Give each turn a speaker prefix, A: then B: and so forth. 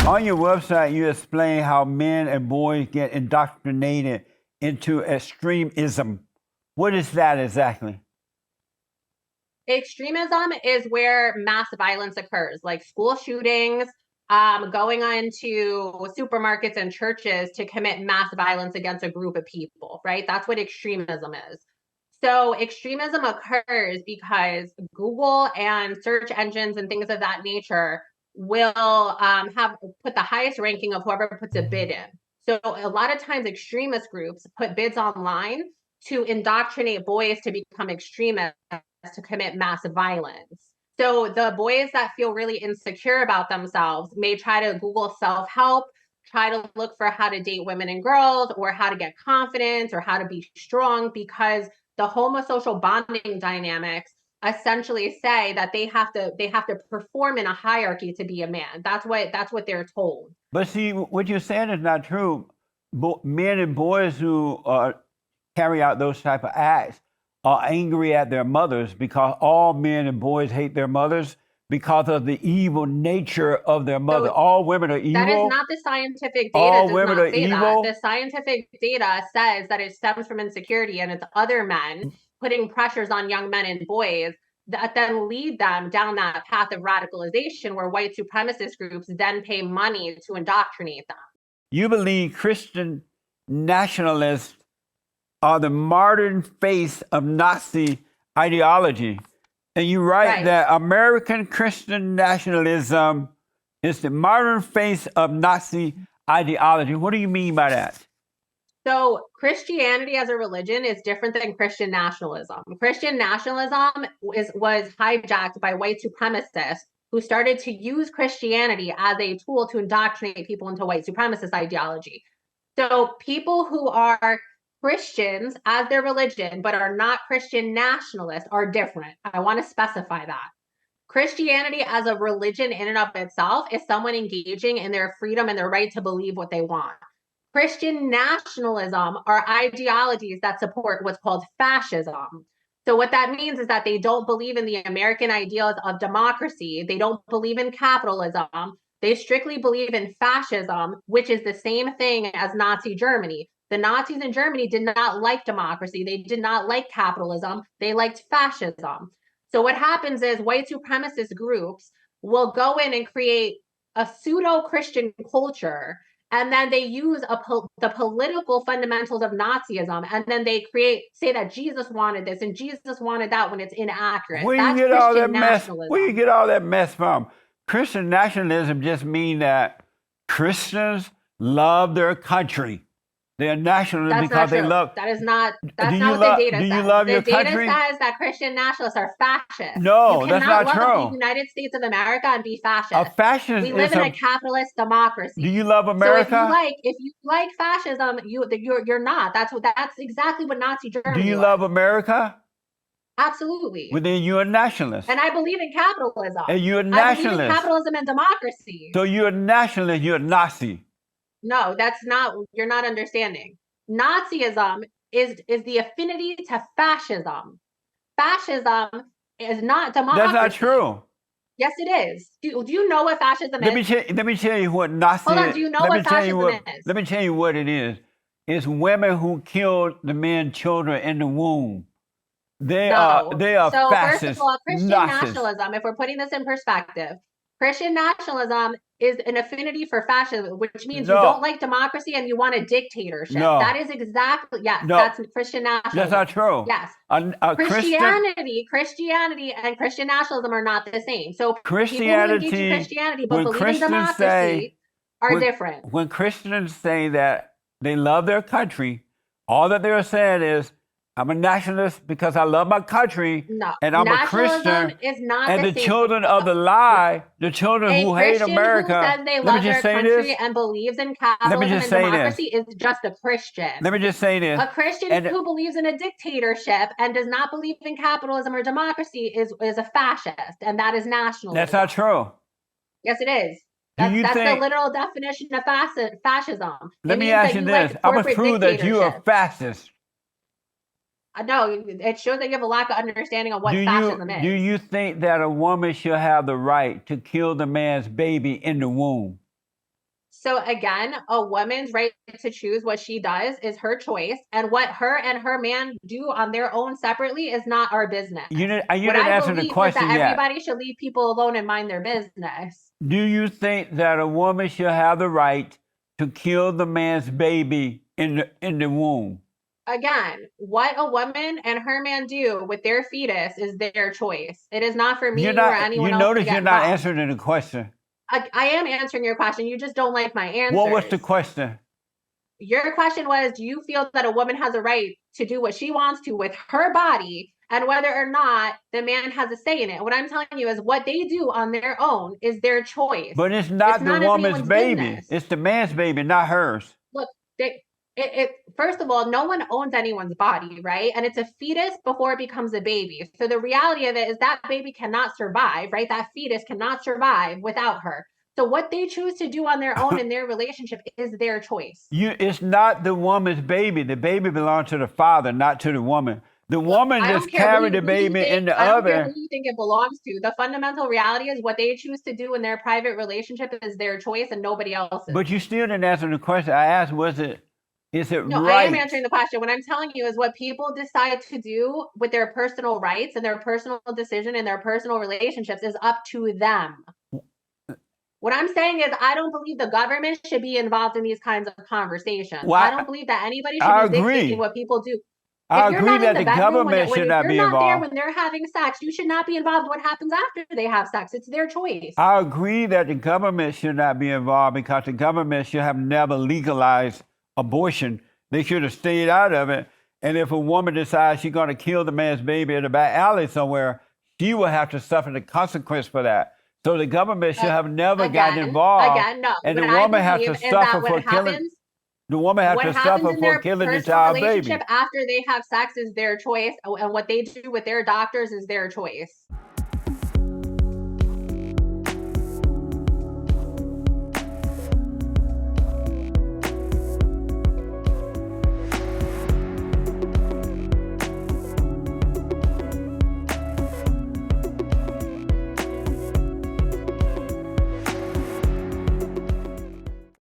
A: On your website, you explain how men and boys get indoctrinated into extremism. What is that exactly?
B: Extremism is where mass violence occurs, like school shootings, going into supermarkets and churches to commit mass violence against a group of people, right? That's what extremism is. So extremism occurs because Google and search engines and things of that nature will have put the highest ranking of whoever puts a bid in. So a lot of times extremist groups put bids online to indoctrinate boys to become extremists to commit mass violence. So the boys that feel really insecure about themselves may try to Google self-help, try to look for how to date women and girls or how to get confidence or how to be strong, because the homosocial bonding dynamics essentially say that they have to perform in a hierarchy to be a man. That's what they're told.
A: But see, what you're saying is not true. Men and boys who carry out those type of acts are angry at their mothers because all men and boys hate their mothers because of the evil nature of their mother.
B: So
A: all women are evil.
B: that is not the scientific data.
A: All
B: does
A: women
B: not
A: are
B: say
A: evil.
B: that. The scientific data says that it stems from insecurity and it's other men putting pressures on young men and boys that then lead them down that path of radicalization where white supremacist groups then pay money to indoctrinate them.
A: You believe Christian nationalists are the modern face of Nazi ideology. And you write that American Christian nationalism is the modern face of Nazi ideology. What do you mean by that?
B: So Christianity as a religion is different than Christian nationalism. Christian nationalism was hijacked by white supremacists who started to use Christianity as a tool to indoctrinate people into white supremacist ideology. So people who are Christians as their religion, but are not Christian nationalists are different. I want to specify that. Christianity as a religion in and of itself is someone engaging in their freedom and their right to believe what they want. Christian nationalism are ideologies that support what's called fascism. So what that means is that they don't believe in the American ideals of democracy. They don't believe in capitalism. They strictly believe in fascism, which is the same thing as Nazi Germany. The Nazis in Germany did not like democracy. They did not like capitalism. They liked fascism. So what happens is white supremacist groups will go in and create a pseudo-Christian culture, and then they use the political fundamentals of Nazism, and then they say that Jesus wanted this and Jesus wanted that when it's inaccurate.
A: Where you get all that mess? Where you get all that mess from? Christian nationalism just means that Christians love their country. They are nationalists because they love.
B: That's not what the data says.
A: Do you love your country?
B: The data says that Christian nationalists are fascists.
A: No, that's not true. You cannot
B: love the United States of America and be fascist.
A: A fascist.
B: We live in a capitalist democracy.
A: Do you love America?
B: So if you like fascism, you're not. That's exactly what Nazi Germany.
A: Do you love America?
B: Absolutely.
A: Well, then you're a nationalist.
B: And I believe in capitalism.
A: And you're a nationalist.
B: I believe in capitalism and democracy.
A: So you're a nationalist. You're a Nazi.
B: No, that's not. You're not understanding. Nazism is the affinity to fascism. Fascism is not democracy.
A: That's not true.
B: Yes, it is. Do you know what fascism is?
A: Let me tell you what Nazi.
B: Hold on. Do you know what fascism is?
A: Let me tell you what it is. It's women who killed the men, children in the womb. They are
B: so
A: fascists.
B: First of all, Christian nationalism, if we're putting this in perspective, Christian nationalism is an affinity for fascism, which means you don't like democracy and you want a dictatorship.
A: No.
B: That is exactly, that's Christian nationalism.
A: That's not true.
B: Yes. Christianity and Christian nationalism are not the same. So
A: Christianity,
B: people who engage in Christianity but believe in democracy are different.
A: When Christians say that they love their country, all that they're saying is, I'm a nationalist because I love my country, and I'm a Christian.
B: Is not
A: and the children of the lie, the children who hate America.
B: Who says they love their country and believes in capitalism and democracy is just a Christian.
A: Let me just say this.
B: A Christian who believes in a dictatorship and does not believe in capitalism or democracy is a fascist, and that is nationalism.
A: That's not true.
B: Yes, it is. That's the literal definition of fascism.
A: Let me ask you this. I'm going to prove that you are fascist.
B: No, it shows that you have a lack of understanding of what fascism is.
A: Do you think that a woman should have the right to kill the man's baby in the womb?
B: So again, a woman's right to choose what she does is her choice, and what her and her man do on their own separately is not our business.
A: You
B: What
A: didn't
B: I
A: answer the
B: believe is
A: question
B: that
A: yet.
B: everybody should leave people alone and mind their business.
A: Do you think that a woman should have the right to kill the man's baby in the womb?
B: Again, what a woman and her man do with their fetus is their choice. It is not for me
A: You're
B: or
A: not.
B: anyone
A: You
B: else to
A: notice
B: get
A: you're not
B: involved.
A: answering the question.
B: I am answering your question. You just don't like my answers.
A: What was the question?
B: Your question was, do you feel that a woman has a right to do what she wants to with her body, and whether or not the man has a say in it? What I'm telling you is what they do on their own is their choice.
A: But it's not the woman's
B: anyone's
A: baby.
B: business.
A: It's the man's baby, not hers.
B: Look, first of all, no one owns anyone's body, right? And it's a fetus before it becomes a baby. So the reality of it is that baby cannot survive, right? That fetus cannot survive without her. So what they choose to do on their own in their relationship is their choice.
A: It's not the woman's baby. The baby belongs to the father, not to the woman. The woman just carried the baby in the
B: I don't care
A: oven.
B: who you think it belongs to. The fundamental reality is what they choose to do in their private relationship is their choice and nobody else's.
A: But you still didn't answer the question. I asked, is it
B: No,
A: right?
B: I am answering the question. What I'm telling you is what people decide to do with their personal rights and their personal decision and their personal relationships is up to them. What I'm saying is I don't believe the government should be involved in these kinds of conversations.
A: Well,
B: I don't believe that anybody
A: I
B: should be
A: agree.
B: dictating what people do.
A: I
B: If you're
A: agree
B: not
A: that
B: in
A: the
B: the bedroom
A: government should not
B: you're
A: be
B: not there
A: involved.
B: when they're having sex, you should not be involved in what happens after they have sex. It's their choice.
A: I agree that the government should not be involved because the government should have never legalized abortion. They should have stayed out of it. And if a woman decides she's going to kill the man's baby in a back alley somewhere, she will have to suffer the consequence for that. So the government should have never gotten involved.
B: Again, no.
A: And the
B: What I
A: woman has to
B: believe is
A: suffer
B: that
A: for
B: what
A: killing.
B: happens
A: The woman has
B: what
A: to
B: happens
A: suffer
B: in
A: for
B: their
A: killing the
B: personal
A: child baby.
B: relationship after they have sex is their choice, and what they do with their doctors is their choice.